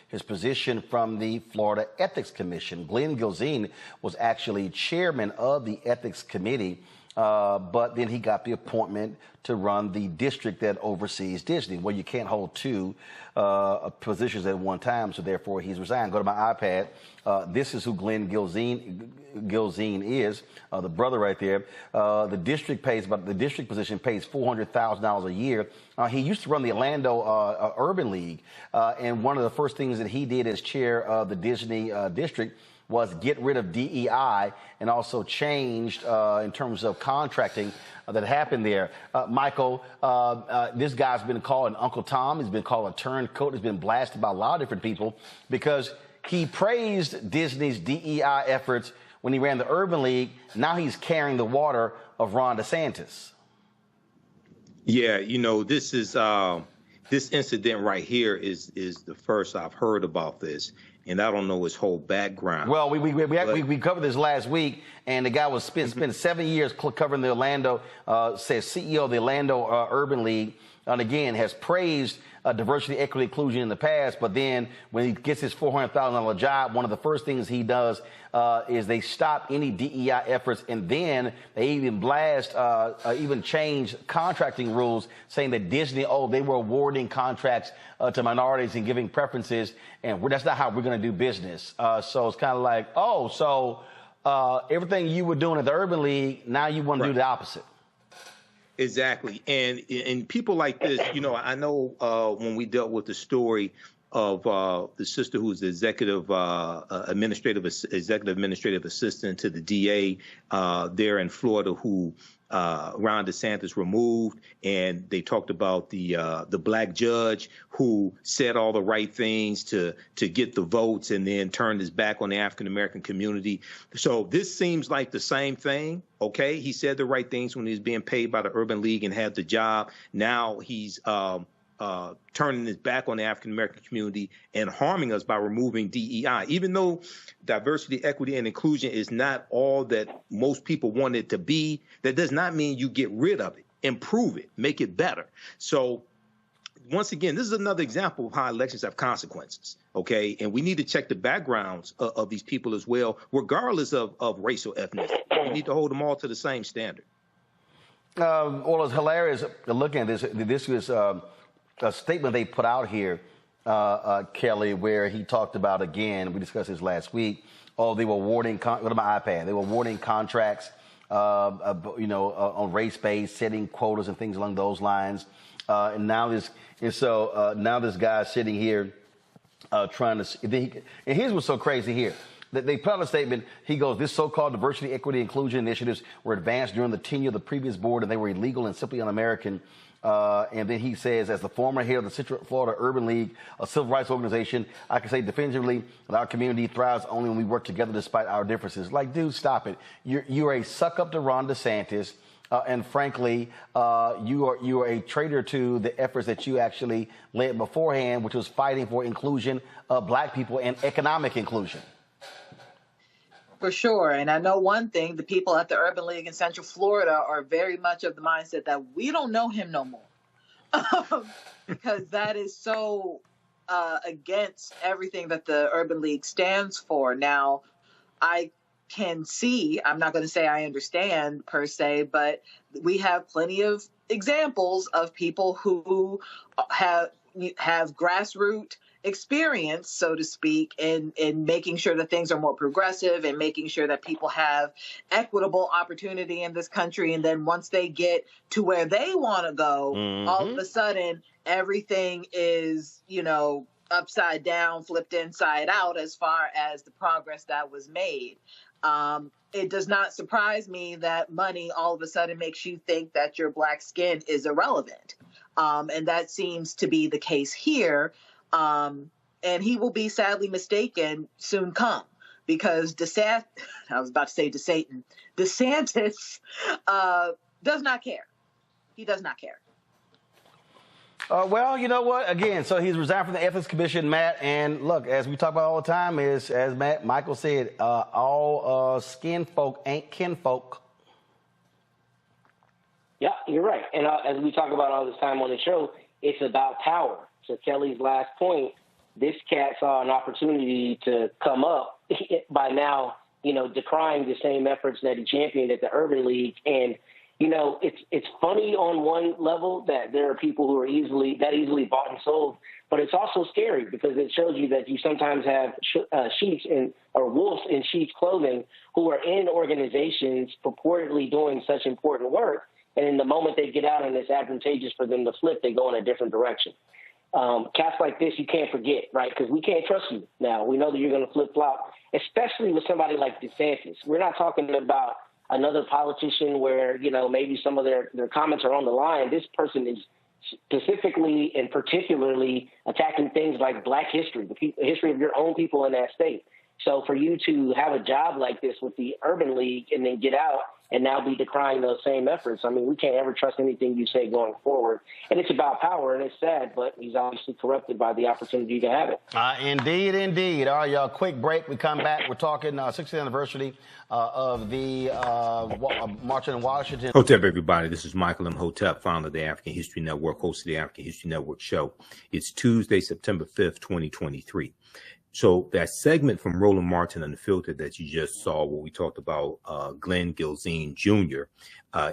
his position from the Florida Ethics Commission. Glen Gilzean was actually chairman of the Ethics Committee, but then he got the appointment to run the district that oversees Disney. Well, you can't hold two positions at one time, so therefore he's resigned. Go to my iPad. This is who Glen Gilzean is, the brother right there. The district position pays $400,000 a year. He used to run the Orlando Urban League, and one of the first things that he did as chair of the Disney district was get rid of DEI and also changed in terms of contracting that happened there. Michael, this guy's been called an Uncle Tom. He's been called a turncoat. He's been blasted by a lot of different people because he praised Disney's DEI efforts when he ran the Urban League. Now he's carrying the water of Ron DeSantis. Yeah, you know, this incident right here is the first I've heard about this, and I don't know his whole background. Well, we covered this last week, and the guy was spent 7 years covering the Orlando, says CEO of the Orlando Urban League, and again has praised diversity, equity, inclusion in the past, but then when he gets his $400,000 job, one of the first things he does is they stop any DEI efforts, and then they even even change contracting rules, saying that Disney, they were awarding contracts to minorities and giving preferences, and that's not how we're going to do business. So it's kind of like, everything you were doing at the Urban League, now you want to do the opposite. Exactly. And people like this, you know, I know when we dealt with the story of the sister who's the executive administrative assistant to the DA there in Florida, who Ron DeSantis removed, and they talked about the black judge who said all the right things to get the votes and then turned his back on the African American community. So this seems like the same thing. Okay, he said the right things when he was being paid by the Urban League and had the job. Now he's turning his back on the African American community and harming us by removing DEI. Even though diversity, equity, and inclusion is not all that most people want it to be, that does not mean you get rid of it. Improve it, make it better. So once again, this is another example of how elections have consequences, okay? And we need to check the backgrounds of these people as well, regardless of race or ethnicity. We need to hold them all to the same standard. Well, it's hilarious looking at this. This was a statement they put out here, Kelly, where he talked about, again, we discussed this last week, they were awarding, go to my iPad, they were awarding contracts, on race-based, setting quotas and things along those lines. And now this guy's sitting here trying to, and here's what's so crazy here. They put out a statement. He goes, this so-called diversity, equity, inclusion initiatives were advanced during the tenure of the previous board, and they were illegal and simply un-American. And then he says, as the former head of the Central Florida Urban League, a civil rights organization, I can say definitively that our community thrives only when we work together despite our differences. Like, dude, stop it. You're a suck-up to Ron DeSantis. And frankly, you are a traitor to the efforts that you actually led beforehand, which was fighting for inclusion of black people and economic inclusion. For sure. And I know one thing, the people at the Urban League in Central Florida are very much of the mindset that we don't know him no more. Because that is so against everything that the Urban League stands for. Now, I can see, I'm not going to say I understand per se, but we have plenty of examples of people who have grassroots experience, so to speak, in making sure that things are more progressive and making sure that people have equitable opportunity in this country. And then once they get to where they want to go, all of a sudden, everything is, upside down, flipped inside out as far as the progress that was made. It does not surprise me that money all of a sudden makes you think that your black skin is irrelevant. And that seems to be the case here. And he will be sadly mistaken soon come, because DeSantis does not care. He does not care. Well, you know what? Again, so he's resigned from the Ethics Commission, Matt. And look, as we talk about all the time, as Michael said, all skin folk ain't kinfolk. Yeah, you're right. And as we talk about all this time on the show, it's about power. So Kelly's last point this cat saw an opportunity to come up by now, decrying the same efforts that he championed at the Urban League. And, it's funny on one level that there are people who are easily bought and sold, but it's also scary because it shows you that you sometimes have wolves in sheep's clothing who are in organizations purportedly doing such important work. And in the moment they get out and it's advantageous for them to flip, they go in a different direction. Cats like this, you can't forget, right? Because we can't trust you now. We know that you're going to flip-flop, especially with somebody like DeSantis. We're not talking about another politician where, maybe some of their comments are on the line. This person is specifically and particularly attacking things like Black history, the history of your own people in that state. So for you to have a job like this with the Urban League and then get out and now be decrying those same efforts, I mean, we can't ever trust anything you say going forward. And it's about power, and it's sad, but he's obviously corrupted by the opportunity to have it. Indeed, indeed. All right, y'all, quick break. We come back. We're talking 60th anniversary of the March in Washington. Hotep, everybody. This is Michael Imhotep, founder of the African History Network, host of the African History Network show. It's Tuesday, September 5th, 2023. So that segment from Roland Martin Unfiltered that you just saw, where we talked about Glen Gilzean Jr.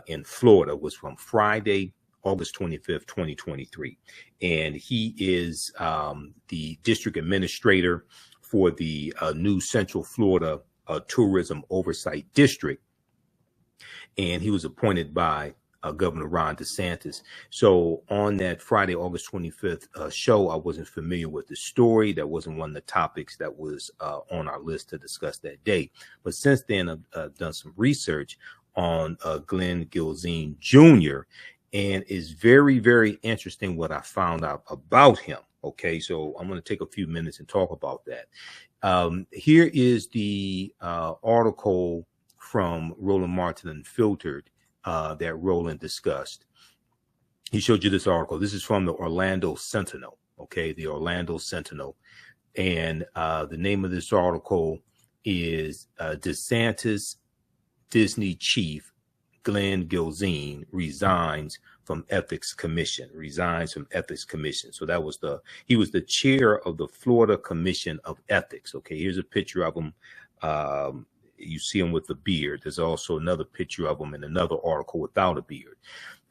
In Florida, was from Friday, August 25th, 2023. And he is the district administrator for the new Central Florida Tourism Oversight District. And he was appointed by Governor Ron DeSantis. So on that Friday, August 25th show, I wasn't familiar with the story. That wasn't one of the topics that was on our list to discuss that day. But since then, I've done some research on Glen Gilzean Jr. And it's very, very interesting what I found out about him. Okay, so I'm going to take a few minutes and talk about that. Here is the article from Roland Martin Unfiltered that Roland discussed. He showed you this article. This is from the Orlando Sentinel. Okay, the Orlando Sentinel. And the name of this article is DeSantis Disney chief Glen Gilzean resigns from Ethics Commission. So that was he was the chair of the Florida Commission of Ethics. Okay, here's a picture of him. You see him with the beard. There's also another picture of him in another article without a beard.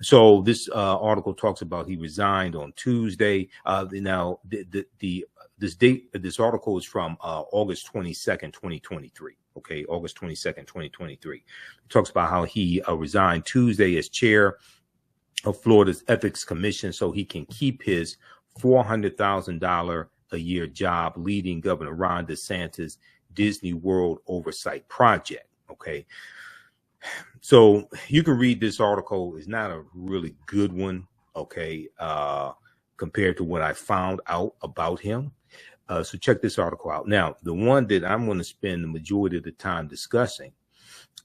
So this article talks about he resigned on Tuesday. Now, this article is from August 22nd, 2023. Okay, August 22nd, 2023. It talks about how he resigned Tuesday as chair of Florida's Ethics Commission so he can keep his $400,000 a year job leading Governor Ron DeSantis' Disney World Oversight Project. Okay, so you can read this article. It's not a really good one, okay, compared to what I found out about him. So check this article out. Now, the one that I'm going to spend the majority of the time discussing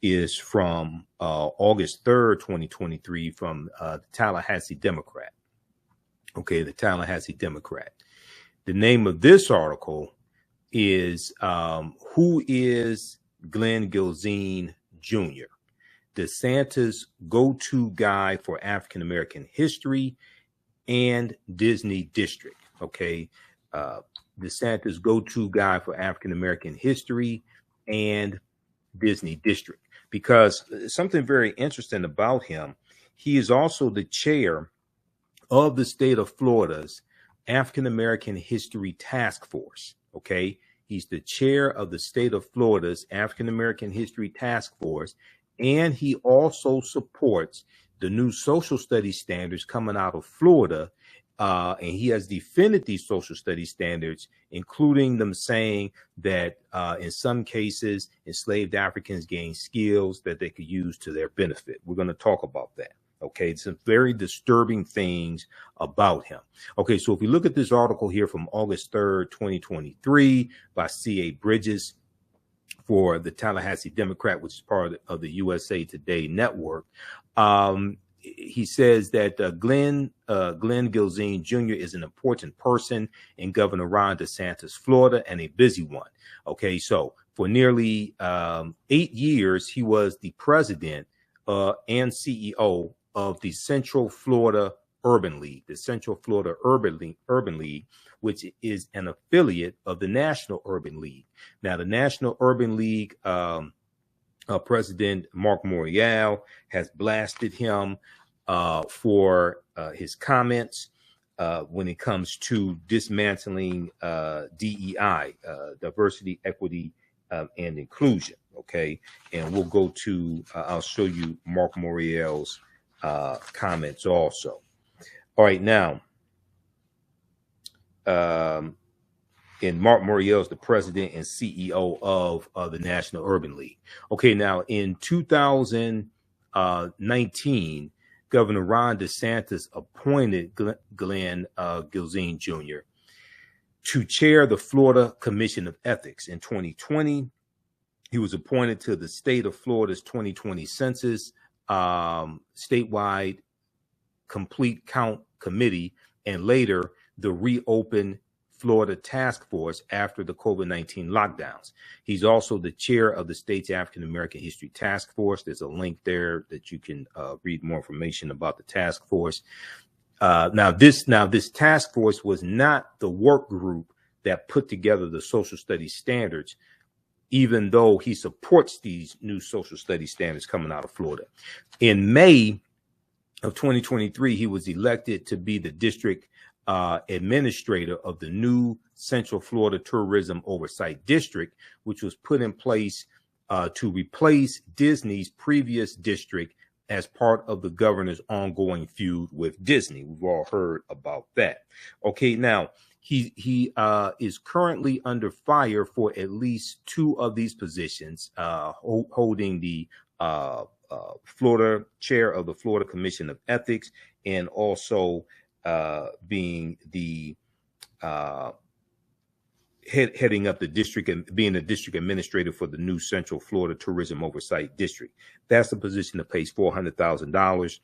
is from August 3rd, 2023, from the Tallahassee Democrat. Okay, the Tallahassee Democrat. The name of this article is Who is Glen Gilzean Jr., DeSantis' go-to guy for African-American history and Disney District. Okay, DeSantis' go-to guy for African-American history and Disney District. Because something very interesting about him, he is also the chair of the state of Florida's African-American History Task Force. Okay, he's the chair of the state of Florida's African-American History Task Force, and he also supports the new social studies standards coming out of Florida. And he has defended these social studies standards, including them saying that in some cases, enslaved Africans gain skills that they could use to their benefit. We're going to talk about that. Okay, some very disturbing things about him. Okay, so if we look at this article here from August 3rd, 2023 by C.A. Bridges for the Tallahassee Democrat, which is part of the USA Today network, he says that Glen Gilzean Jr. is an important person in Governor Ron DeSantis' Florida and a busy one. Okay, so for nearly 8 years, he was the president and CEO of the Central Florida Urban League, the Central Florida Urban League, which is an affiliate of the National Urban League. Now, the National Urban League President Mark Morial has blasted him for his comments when it comes to dismantling DEI, diversity, equity, and inclusion. Okay, and we'll go to, I'll show you Mark Morial's comments also. All right, now, and Mark Morial is the president and CEO of the National Urban League. Okay, now in 2019, Governor Ron DeSantis appointed Glen Gilzean Jr. to chair the Florida Commission of Ethics. In 2020, he was appointed to the state of Florida's 2020 census statewide complete count committee, and later the Reopen Florida Task Force after the COVID-19 lockdowns. He's also the chair of the state's African American History Task Force. There's a link there that you can read more information about the task force. Now this task force was not the work group that put together the social studies standards, even though he supports these new social studies standards coming out of Florida. In May of 2023, he was elected to be the district administrator of the new Central Florida Tourism Oversight District, which was put in place to replace Disney's previous district as part of the governor's ongoing feud with Disney. We've all heard about that. Okay, now he is currently under fire for at least two of these positions, holding the Florida chair of the Florida Commission of Ethics, and also being the heading up the district and being the district administrator for the new Central Florida Tourism Oversight District. That's the position that pays $400,000.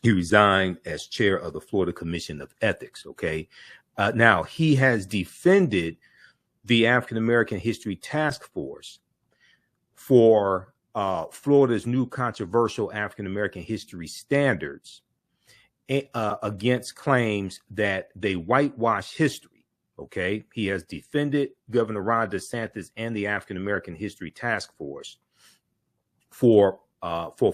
He resigned as chair of the Florida Commission of Ethics. Okay. Now, he has defended the African American History Task Force for Florida's new controversial African American history standards against claims that they whitewash history. Okay, he has defended Governor Ron DeSantis and the African American History Task Force for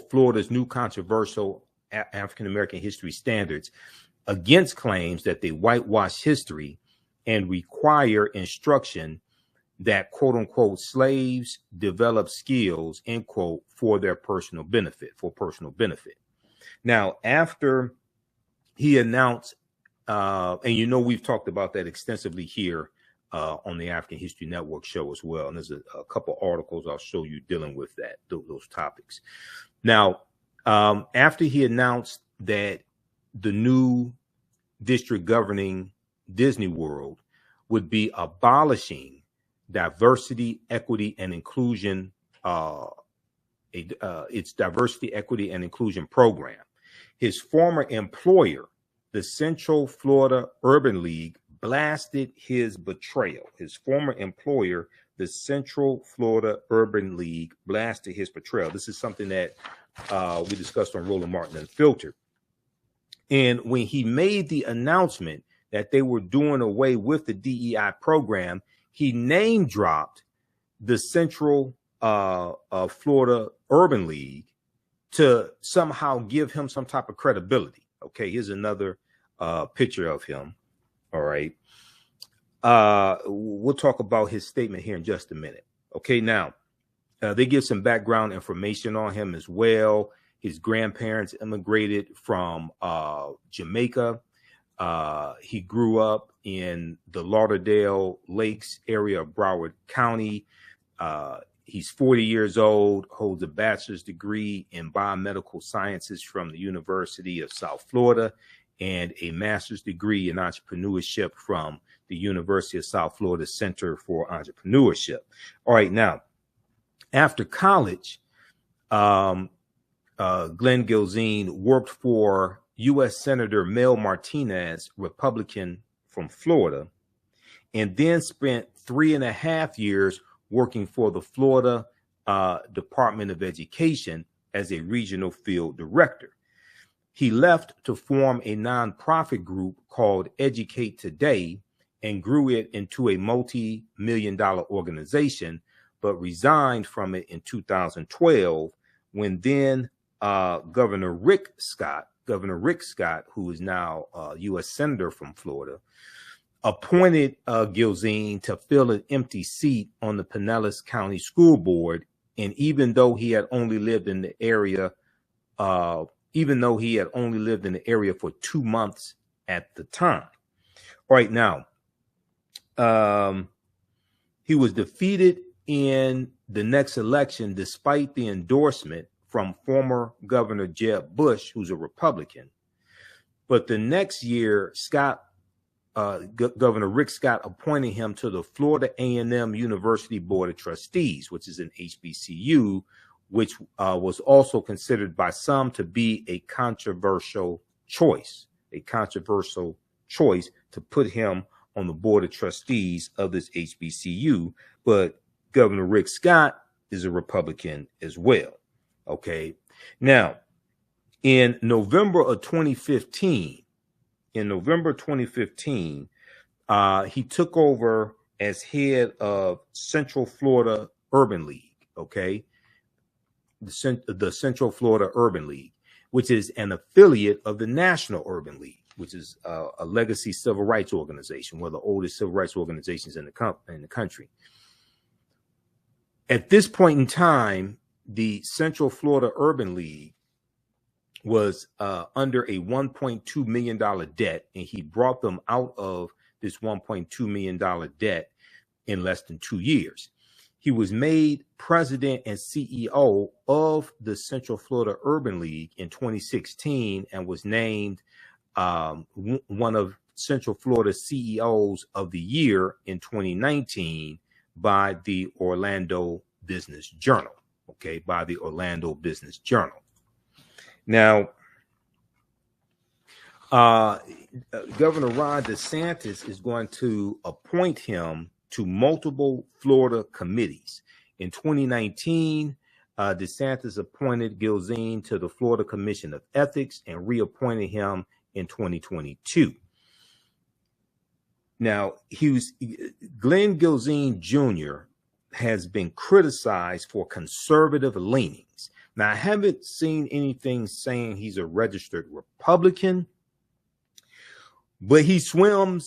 Florida's new controversial African American history standards against claims that they whitewash history and require instruction that, quote unquote, slaves develop skills, end quote, for their personal benefit, Now, after he announced, and you know, we've talked about that extensively here on the African History Network show as well. And there's a couple articles I'll show you dealing with that, those topics. Now, after he announced that the new district governing Disney World would be abolishing diversity, equity, and inclusion, its diversity, equity, and inclusion program, his former employer, the Central Florida Urban League, blasted his betrayal. His former employer, the Central Florida Urban League, blasted his betrayal. This is something that we discussed on Roland Martin Unfiltered. And when he made the announcement that they were doing away with the DEI program, he name dropped the Central Florida Urban League to somehow give him some type of credibility. Okay, here's another picture of him. All right. We'll talk about his statement here in just a minute. Okay, now they give some background information on him as well. His grandparents immigrated from Jamaica. He grew up in the Lauderdale Lakes area of Broward County. He's 40 years old, holds a bachelor's degree in biomedical sciences from the University of South Florida and a master's degree in entrepreneurship from the University of South Florida Center for Entrepreneurship. All right, now, after college, Glen Gilzean worked for U.S. Senator Mel Martinez, Republican from Florida, and then spent 3.5 years working for the Florida Department of Education as a regional field director. He left to form a nonprofit group called Educate Today and grew it into a multi-million-dollar organization, but resigned from it in 2012 when then Governor Rick Scott, who is now a U.S. Senator from Florida, appointed Gilzean to fill an empty seat on the Pinellas County School Board. And even though he had only lived in the area, for 2 months at the time. All right, now, he was defeated in the next election despite the endorsement from former Governor Jeb Bush, who's a Republican. But the next year, Governor Rick Scott appointed him to the Florida A&M University Board of Trustees, which is an HBCU, which was also considered by some to be a controversial choice to put him on the Board of Trustees of this HBCU. But Governor Rick Scott is a Republican as well. Okay. Now, in November 2015, he took over as head of Central Florida Urban League. Okay. The Central Florida Urban League, which is an affiliate of the National Urban League, which is a legacy civil rights organization, one of the oldest civil rights organizations in the country. At this point in time, the Central Florida Urban League was under a $1.2 million debt, and he brought them out of this $1.2 million debt in less than 2 years. He was made president and CEO of the Central Florida Urban League in 2016 and was named one of Central Florida CEOs of the year in 2019 by the Orlando Business Journal. Okay, by the Orlando Business Journal. Now, Governor Ron DeSantis is going to appoint him to multiple Florida committees. In 2019, DeSantis appointed Gilzean to the Florida Commission of Ethics and reappointed him in 2022. Now, Glen Gilzean Jr. has been criticized for conservative leanings. Now, I haven't seen anything saying he's a registered Republican, but he's in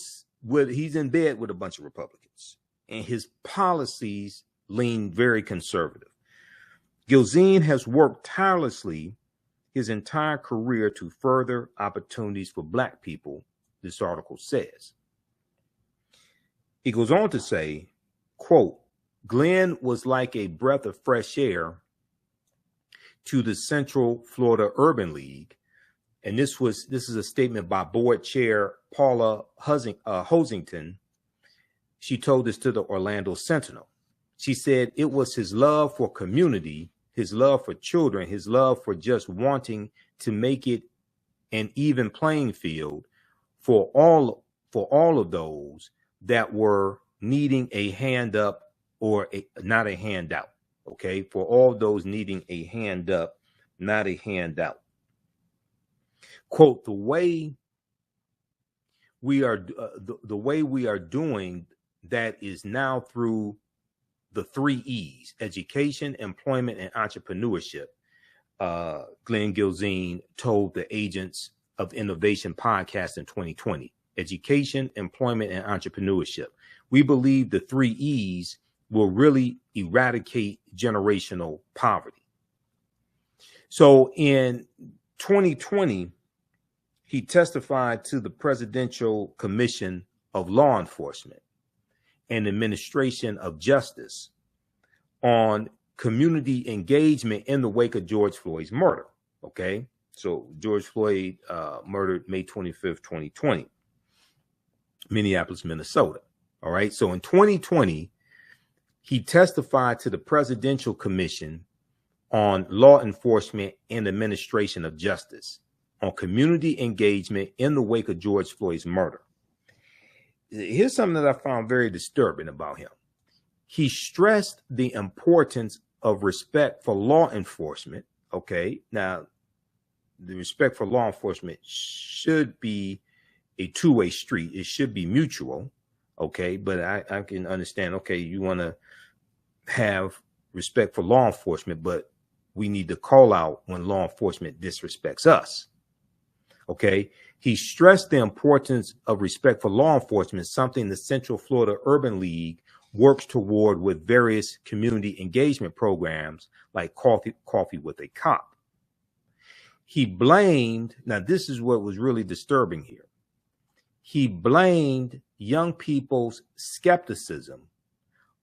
bed with a bunch of Republicans, and his policies lean very conservative. Gilzean has worked tirelessly his entire career to further opportunities for Black people, this article says. He goes on to say, quote, Glenn was like a breath of fresh air to the Central Florida Urban League. And this is a statement by board chair Paula Hosington. She told this to the Orlando Sentinel. She said it was his love for community, his love for children, his love for just wanting to make it an even playing field for all of those that were needing a hand up or not a handout. Okay, for all those needing a hand up, not a handout. Quote, the way we are doing that is now through the 3 E's: education, employment, and entrepreneurship. Glen Gilzean told the Agents of Innovation podcast in 2020. Education, employment, and entrepreneurship. We believe the 3 E's will really eradicate generational poverty. So in 2020, he testified to the Presidential Commission of Law Enforcement and Administration of Justice on community engagement in the wake of George Floyd's murder. Okay, so George Floyd murdered May 25th, 2020, Minneapolis, Minnesota. All right, so in 2020, he testified to the Presidential Commission on Law Enforcement and Administration of Justice on community engagement in the wake of George Floyd's murder. Here's something that I found very disturbing about him. He stressed the importance of respect for law enforcement. Okay, now the respect for law enforcement should be a two-way street. It should be mutual. Okay. But I can understand, okay, you want to have respect for law enforcement, but we need to call out when law enforcement disrespects us. Okay. He stressed the importance of respect for law enforcement, something the Central Florida Urban League works toward with various community engagement programs like Coffee with a Cop. He blamed, now this is what was really disturbing here. He blamed young people's skepticism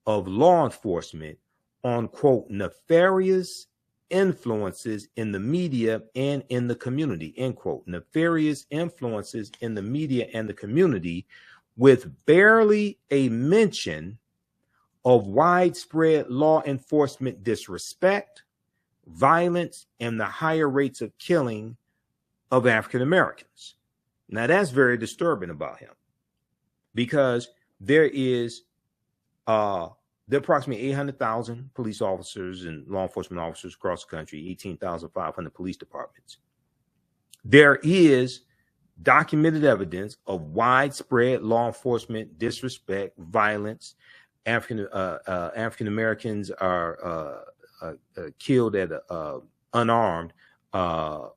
of law enforcement on, quote, nefarious influences in the media and in the community, end quote. Nefarious influences in the media and the community, with barely a mention of widespread law enforcement disrespect, violence, and the higher rates of killing of African Americans. Now that's very disturbing about him, because there are approximately 800,000 police officers and law enforcement officers across the country, 18,500 police departments. There is documented evidence of widespread law enforcement disrespect, violence. African Americans are killed at unarmed, are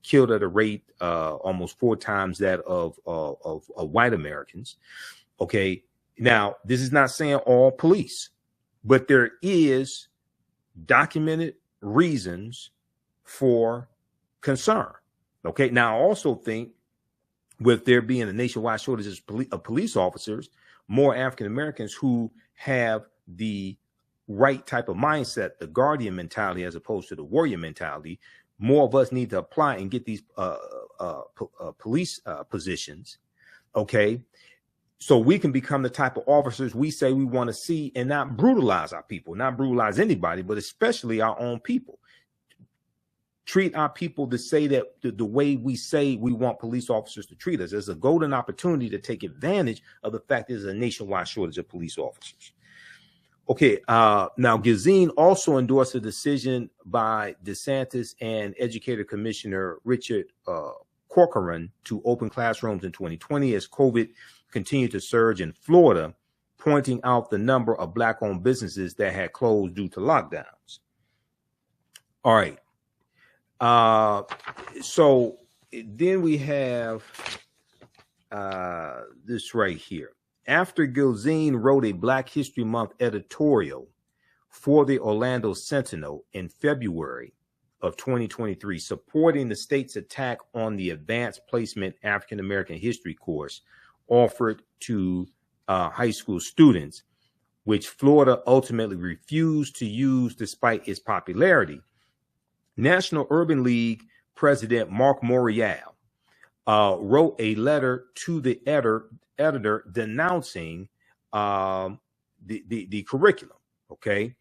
killed at a rate almost 4 times that of white Americans. Okay. Now, this is not saying all police, but there is documented reasons for concern. Okay. Now, I also think with there being a nationwide shortage of police officers, more African Americans who have the right type of mindset, the guardian mentality, as opposed to the warrior mentality, more of us need to apply and get these police positions. Okay. So we can become the type of officers we say we want to see, and not brutalize our people, not brutalize anybody, but especially our own people. Treat our people to say that the way we say we want police officers to treat us. There's a golden opportunity to take advantage of the fact there's a nationwide shortage of police officers. Okay, now Gilzean also endorsed a decision by DeSantis and Educator Commissioner Richard Corcoran to open classrooms in 2020 as COVID continued to surge in Florida, pointing out the number of Black-owned businesses that had closed due to lockdowns. All right. So then we have this right here. After Gilzean wrote a Black History Month editorial for the Orlando Sentinel in February of 2023, supporting the state's attack on the advanced placement African American history course offered to high school students, which Florida ultimately refused to use despite its popularity, National Urban League President Mark Morial wrote a letter to the editor denouncing the curriculum. Okay.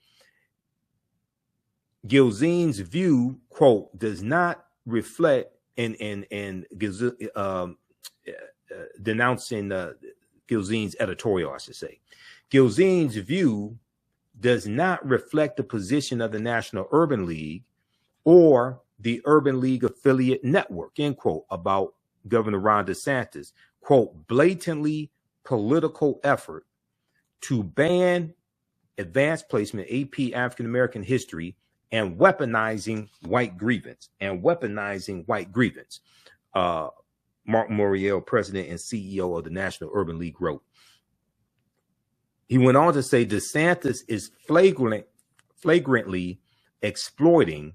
Gilzean's view, quote, does not reflect denouncing Gilzean's editorial, I should say. Gilzean's view does not reflect the position of the National Urban League or the Urban League affiliate network, end quote, about Governor Ron DeSantis, quote, blatantly political effort to ban advanced placement AP African American history and weaponizing white grievance Mark Morial, president and CEO of the National Urban League, wrote. He went on to say DeSantis is flagrantly exploiting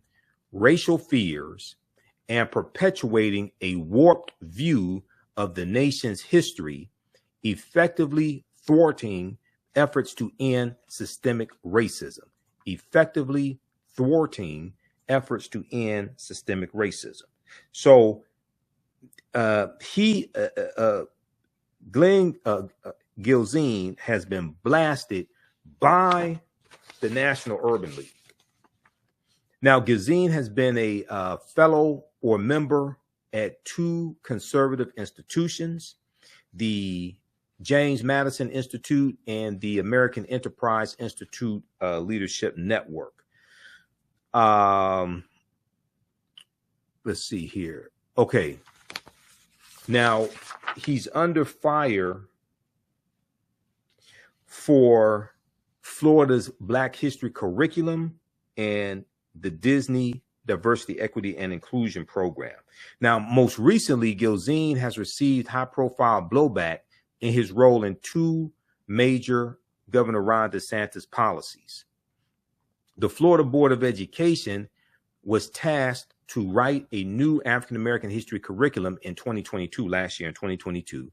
racial fears and perpetuating a warped view of the nation's history, effectively thwarting efforts to end systemic racism. So Glen Gilzean has been blasted by the National Urban League. Now, Gilzean has been a fellow or member at 2 conservative institutions, the James Madison Institute and the American Enterprise Institute Leadership Network. let's see here. Okay. Now, he's under fire for Florida's Black History curriculum and the Disney Diversity, Equity, and Inclusion program. Now, most recently, Gilzean has received high-profile blowback in his role in two major Governor Ron DeSantis policies. The Florida Board of Education was tasked to write a new African-American history curriculum in 2022, last year in 2022,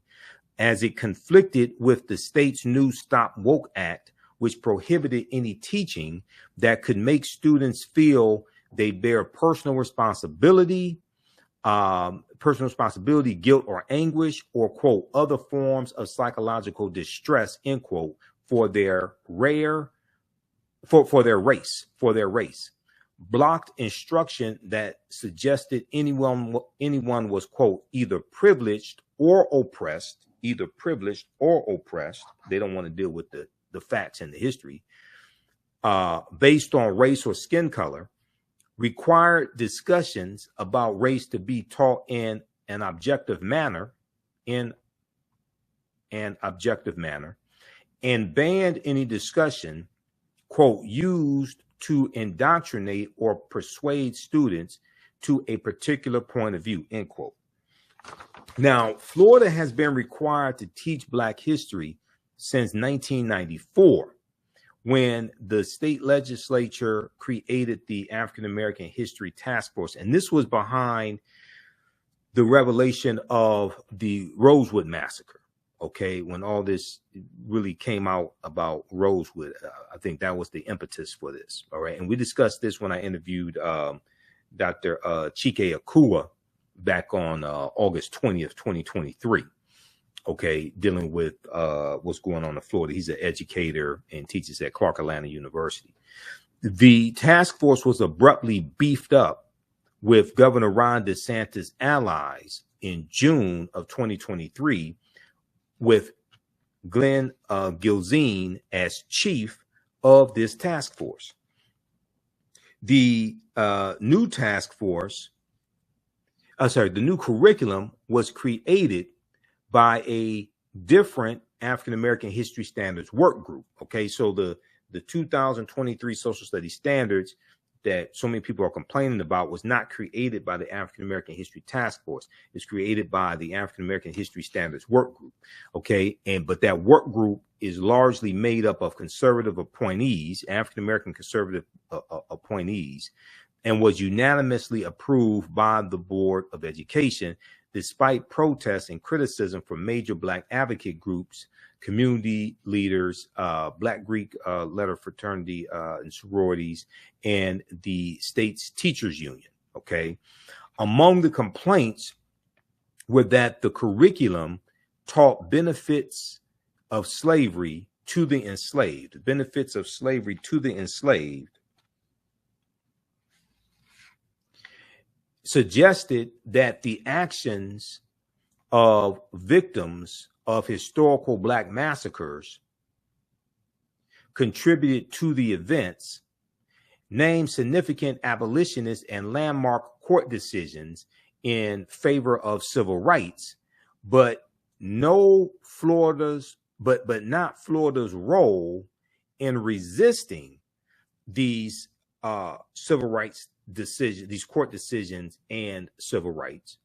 as it conflicted with the state's new Stop Woke Act, which prohibited any teaching that could make students feel they bear personal responsibility, guilt or anguish, or, quote, other forms of psychological distress, end quote, for their race. Blocked instruction that suggested anyone was, quote, either privileged or oppressed. They don't want to deal with the facts and the history, based on race or skin color, required discussions about race to be taught in an objective manner, and banned any discussion, quote, used to indoctrinate or persuade students to a particular point of view, end quote. Now, Florida has been required to teach Black history since 1994, when the state legislature created the African American History Task Force. And this was behind the revelation of the Rosewood Massacre. Okay, when all this really came out about Rosewood, I think that was the impetus for this. All right, and we discussed this when I interviewed Dr. Chike Akua back on August 20th, 2023. Okay, dealing with what's going on in Florida. He's an educator and teaches at Clark Atlanta University. The task force was abruptly beefed up with Governor Ron DeSantis' allies in June of 2023, with Glen Gilzean as chief of this task force. The new task force, the new curriculum was created by a different African American History Standards work group. Okay, so the 2023 Social Studies Standards that so many people are complaining about was not created by the African American History Task Force. It's created by the African American History Standards work group. Okay, but that work group is largely made up of conservative appointees, African American conservative appointees, and was unanimously approved by the Board of Education, despite protests and criticism from major Black advocate groups, community leaders, Black Greek letter fraternity and sororities, and the state's teachers union. Okay, among the complaints were that the curriculum taught benefits of slavery to the enslaved, suggested that the actions of victims of historical Black massacres contributed to the events, named significant abolitionist and landmark court decisions in favor of civil rights, but not Florida's role in resisting these civil rights decisions, these court decisions and civil rights,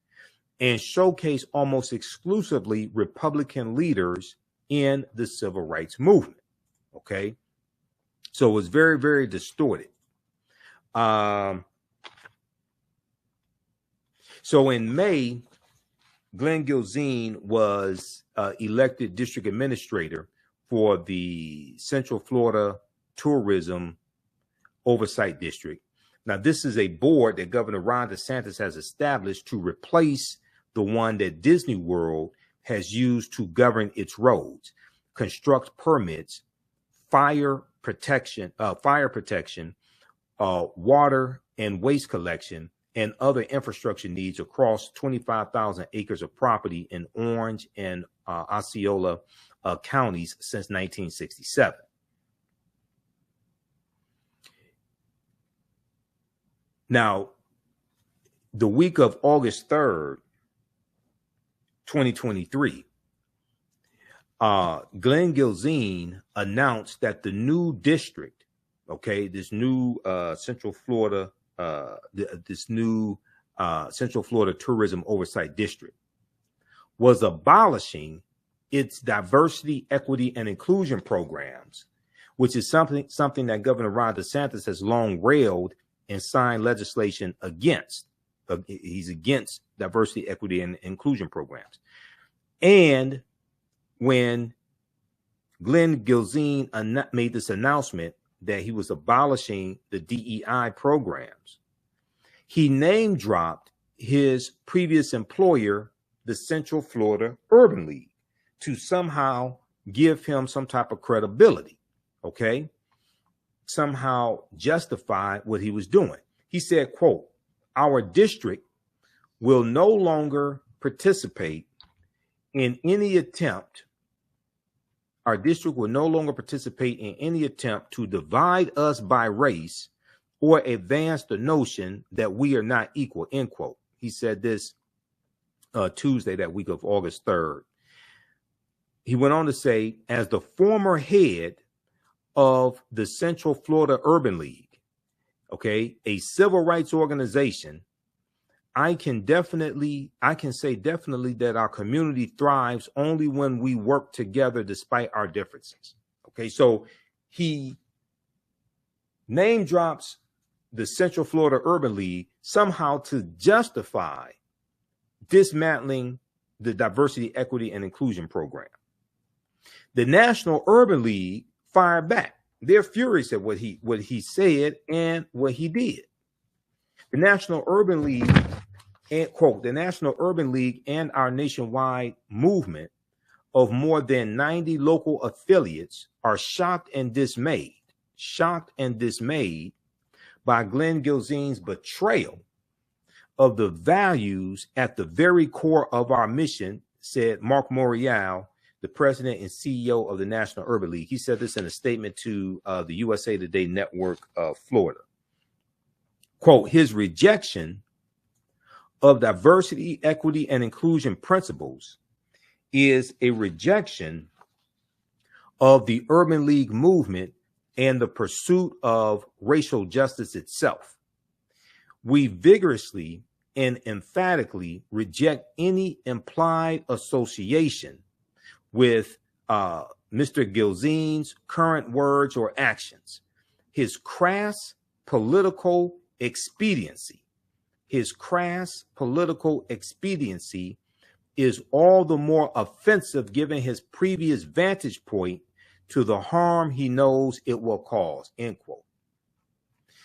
and showcase almost exclusively Republican leaders in the civil rights movement. Okay, so it was very, very distorted. So in May, Glen Gilzean was elected district administrator for the Central Florida Tourism Oversight District. Now, this is a board that Governor Ron DeSantis has established to replace the one that Disney World has used to govern its roads, construct permits, fire protection, water and waste collection, and other infrastructure needs across 25,000 acres of property in Orange and Osceola counties since 1967. Now, the week of August 3rd, 2023, Glen Gilzean announced that the new district, okay, this new Central Florida, this new Central Florida Tourism Oversight District, was abolishing its diversity, equity, and inclusion programs, which is something that Governor Ron DeSantis has long railed and signed legislation against. He's against diversity, equity, and inclusion programs. And when Glen Gilzean made this announcement that he was abolishing the DEI programs, he name dropped his previous employer, the Central Florida Urban League, to somehow give him some type of credibility, okay? Somehow justify what he was doing. He said, quote, "Our district will no longer participate in any attempt, to divide us by race or advance the notion that we are not equal," end quote. He said this Tuesday, that week of August 3rd. He went on to say, "As the former head of the Central Florida Urban League, okay, a civil rights organization, I can say definitely that our community thrives only when we work together despite our differences." Okay, so he name drops the Central Florida Urban League somehow to justify dismantling the diversity, equity, and inclusion program. The National Urban League fired back. They're furious at what he said and what he did. The National Urban League, and quote, "The National Urban League and our nationwide movement of more than 90 local affiliates are shocked and dismayed by Glen Gilzean's betrayal of the values at the very core of our mission," said Mark Morial, the president and CEO of the National Urban League. He said this in a statement to the USA Today Network of Florida. Quote, "His rejection of diversity, equity, and inclusion principles is a rejection of the Urban League movement and the pursuit of racial justice itself. We vigorously and emphatically reject any implied association with Mr. Gilzean's current words or actions. His crass political expediency is all the more offensive given his previous vantage point to the harm he knows it will cause," end quote.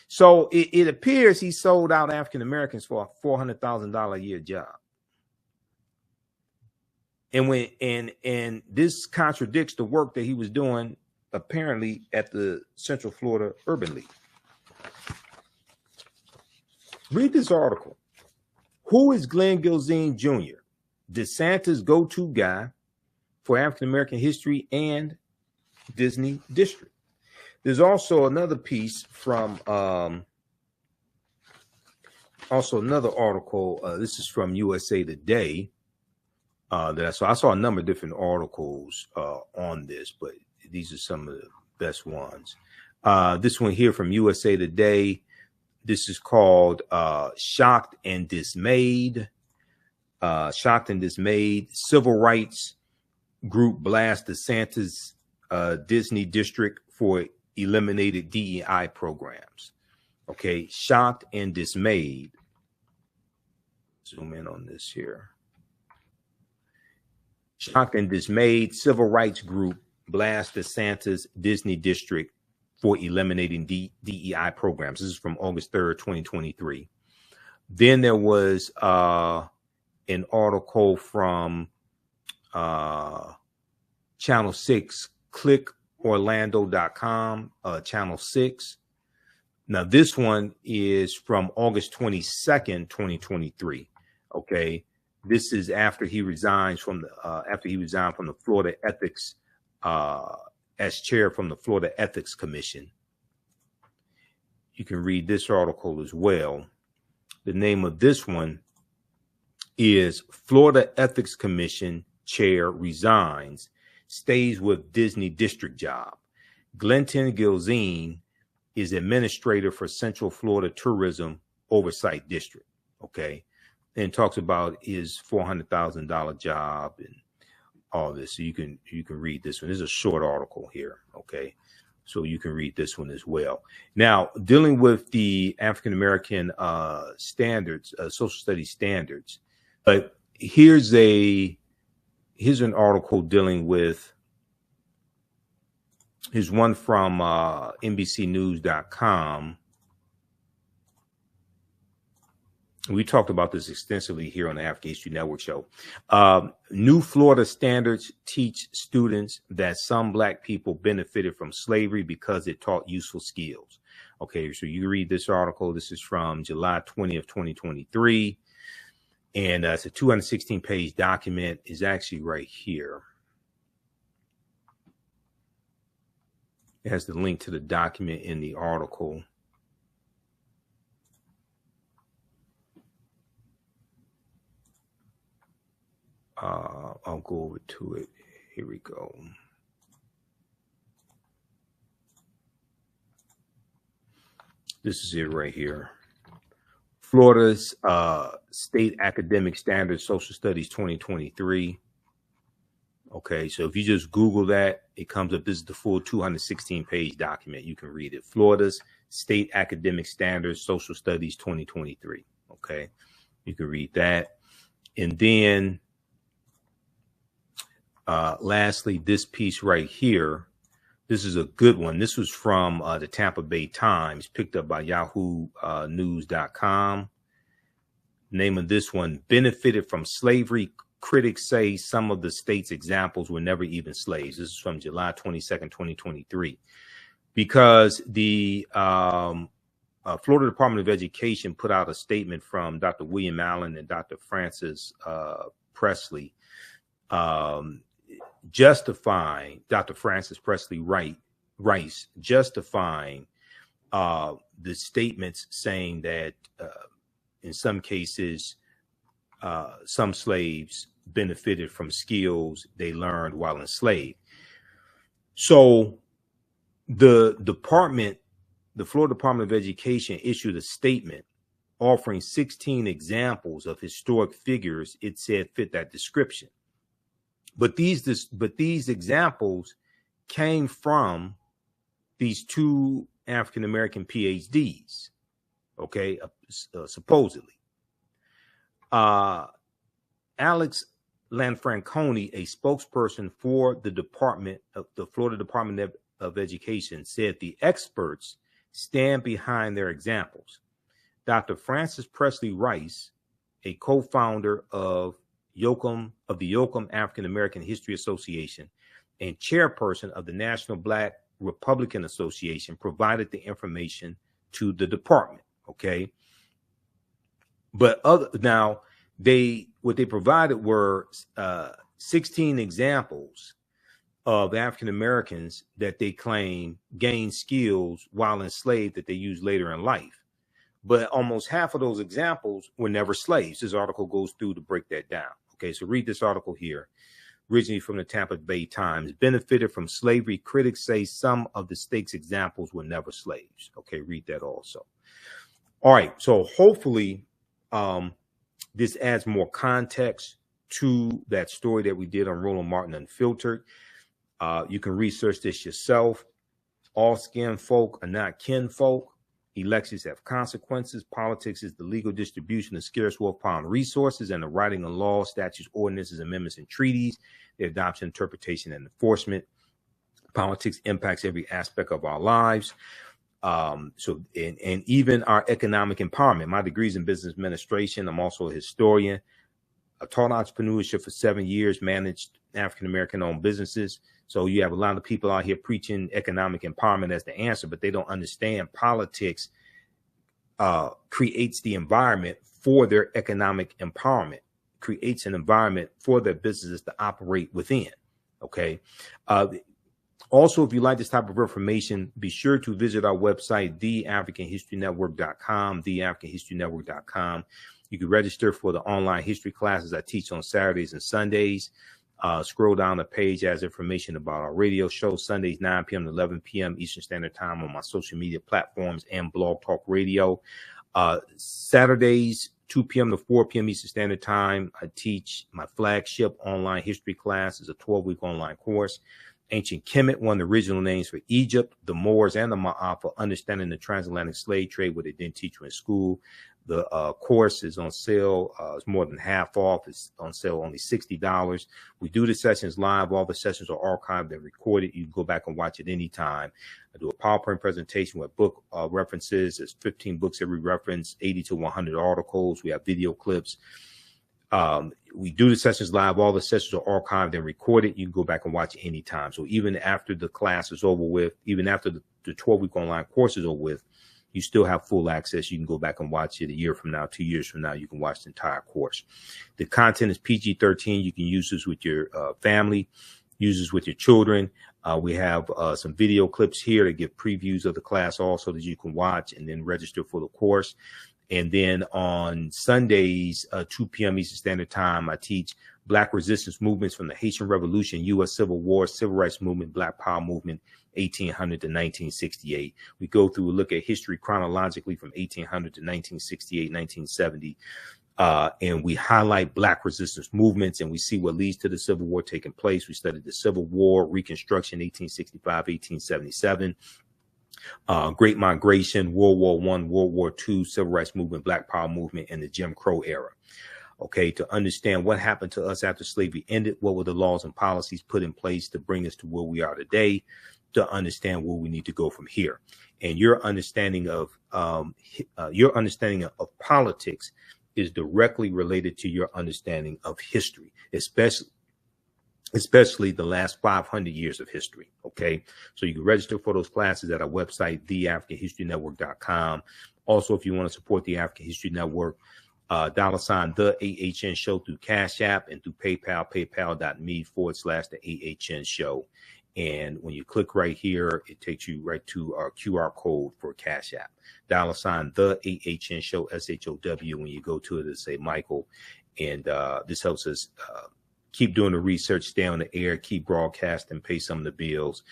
So it appears he sold out African Americans for a $400,000 a year job. And this contradicts the work that he was doing apparently at the Central Florida Urban League. Read this article. Who is Glen Gilzean Jr., DeSantis' go-to guy for African American history and Disney District? There's also another piece from, also another article. This is from USA Today. So I saw a number of different articles on this, but these are some of the best ones. This one here from USA Today. This is called "Shocked and Dismayed." Shocked and dismayed. Civil rights group blast DeSantis Disney District for eliminated DEI programs. Okay, shocked and dismayed. Zoom in on this here. Shocked and dismayed. Civil rights group blast DeSantis Disney District for eliminating DEI programs. This is from August 3rd, 2023. Then there was an article from Channel 6, clickorlando.com, Channel 6. Now, this one is from August 22nd, 2023. Okay. This is after he resigns from the Florida Ethics, as chair from the Florida Ethics Commission. You can read this article as well. The name of this one is Florida Ethics Commission Chair Resigns, Stays with Disney District Job. Glen Gilzean is administrator for Central Florida Tourism Oversight District. Okay. And talks about his $400,000 job and all this. So you can read this one. This is a short article here. Okay. So you can read this one as well. Now, dealing with the African American standards, social studies standards, but here's an article dealing with, here's one from NBCnews.com. We talked about this extensively here on the African History Network show. New Florida standards teach students that some Black people benefited from slavery because it taught useful skills. Okay, so you read this article. This is from July 20th, 2023. And it's a 216-page document. Is actually right here. It has the link to the document in the article. I'll go over to it. Here we go. This is it right here. Florida's State Academic Standards Social Studies 2023. Okay, so if you just Google that, it comes up. This is the full 216-page document. You can read it. Florida's State Academic Standards Social Studies 2023. Okay, you can read that. And then lastly, this piece right here, this is a good one. This was from the Tampa Bay Times, picked up by Yahoo News.com. Name of this one, benefited from slavery. Critics say some of the state's examples were never even slaves. This is from July 22nd, 2023. Because the Florida Department of Education put out a statement from Dr. William Allen and Dr. Francis Presley, justifying Dr. Francis Presley Rice, justifying the statements saying that in some cases, some slaves benefited from skills they learned while enslaved. So the Florida Department of Education issued a statement offering 16 examples of historic figures it said fit that description. But these examples came from these two African-American PhDs, okay, supposedly. Alex Lanfranconi, a spokesperson for the Florida Department of Education, said the experts stand behind their examples. Dr. Francis Presley Rice, a co-founder of the Yoakum African American History Association and chairperson of the National Black Republican Association, provided the information to the department. Okay. But what they provided were 16 examples of African Americans that they claim gained skills while enslaved that they used later in life. But almost half of those examples were never slaves. This article goes through to break that down. Okay, so read this article here. Originally from the Tampa Bay Times. Benefited from slavery. Critics say some of the state's examples were never slaves. Okay, read that also. All right, so hopefully this adds more context to that story that we did on Roland Martin Unfiltered. You can research this yourself. All skin folk are not kinfolk. Elections have consequences. Politics is the legal distribution of scarce wealth, power, and resources, and the writing of laws, statutes, ordinances, amendments, and treaties, their adoption, interpretation, and enforcement. Politics impacts every aspect of our lives. And even our economic empowerment. My degree is in business administration. I'm also a historian. I taught entrepreneurship for 7 years, managed African-American owned businesses. So you have a lot of people out here preaching economic empowerment as the answer, but they don't understand politics creates the environment for their economic empowerment, creates an environment for their businesses to operate within. Okay. Also, if you like this type of information, be sure to visit our website, theafricanhistorynetwork.com, theafricanhistorynetwork.com. You can register for the online history classes I teach on Saturdays and Sundays. Scroll down the page as information about our radio show, Sundays, 9 p.m. to 11 p.m. Eastern Standard Time on my social media platforms and Blog Talk Radio. Saturdays, 2 p.m. to 4 p.m. Eastern Standard Time, I teach my flagship online history class. It's a 12-week online course. Ancient Kemet, one of the original names for Egypt, the Moors, and the Ma'afa, understanding the transatlantic slave trade, what they didn't teach you in school. The course is on sale. It's more than half off. It's on sale only $60. We do the sessions live. All the sessions are archived and recorded. You can go back and watch it anytime. I do a PowerPoint presentation with book references. There's 15 books every reference, 80 to 100 articles. We have video clips. We do the sessions live. All the sessions are archived and recorded. You can go back and watch it anytime. So even after the class is over with, even after the 12-week online course is over with, you still have full access. You can go back and watch it a year from now, 2 years from now. You can watch the entire course. The content is PG-13. You can use this with your family, use this with your children. We have some video clips here to give previews of the class also that you can watch and then register for the course. And then on Sundays, 2 p.m. Eastern Standard Time, I teach Black resistance movements from the Haitian Revolution, U.S. Civil War, Civil Rights Movement, Black Power Movement, 1800 to 1968. We go through a look at history chronologically from 1800 to 1968, 1970. And we highlight Black resistance movements, and we see what leads to the Civil War taking place. We studied the Civil War, Reconstruction, 1865, 1877. Great Migration, World War I, World War II, Civil Rights Movement, Black Power Movement, and the Jim Crow era. Okay, to understand what happened to us after slavery ended, what were the laws and policies put in place to bring us to where we are today, to understand where we need to go from here. And your understanding of politics is directly related to your understanding of history, especially the last 500 years of history. Okay, so you can register for those classes at our website, theafricanhistorynetwork.com. Also, if you want to support the African History Network, $ the AHN show through Cash App and through PayPal, paypal.me/the AHN show. And when you click right here, it takes you right to our QR code for Cash App. $ the AHN show, SHOW. When you go to it, it'll say Michael. And this helps us keep doing the research, stay on the air, keep broadcasting, pay some of the bills,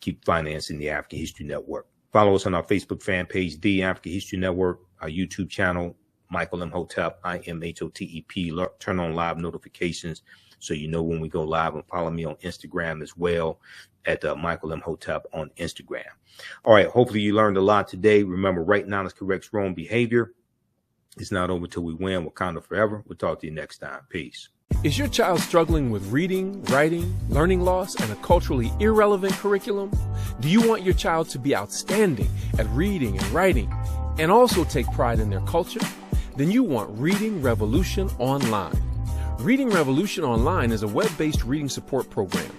keep financing the African History Network. Follow us on our Facebook fan page, The African History Network, our YouTube channel, Michael Imhotep, IMHOTEP. Turn on live notifications so you know when we go live, and follow me on Instagram as well at Michael Imhotep on Instagram. All right, hopefully you learned a lot today. Remember, right knowledge corrects wrong behavior. It's not over till we win. Wakanda forever. We'll talk to you next time. Peace. Is your child struggling with reading, writing, learning loss, and a culturally irrelevant curriculum? Do you want your child to be outstanding at reading and writing and also take pride in their culture? Then you want Reading Revolution Online. Reading Revolution Online is a web-based reading support program.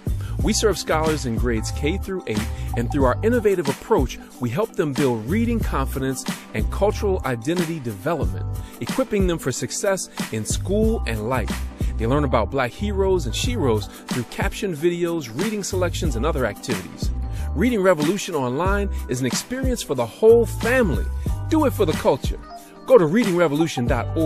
We serve scholars in grades K through 8, and through our innovative approach, we help them build reading confidence and cultural identity development, equipping them for success in school and life. They learn about Black heroes and sheroes through captioned videos, reading selections, and other activities. Reading Revolution Online is an experience for the whole family. Do it for the culture. Go to readingrevolution.org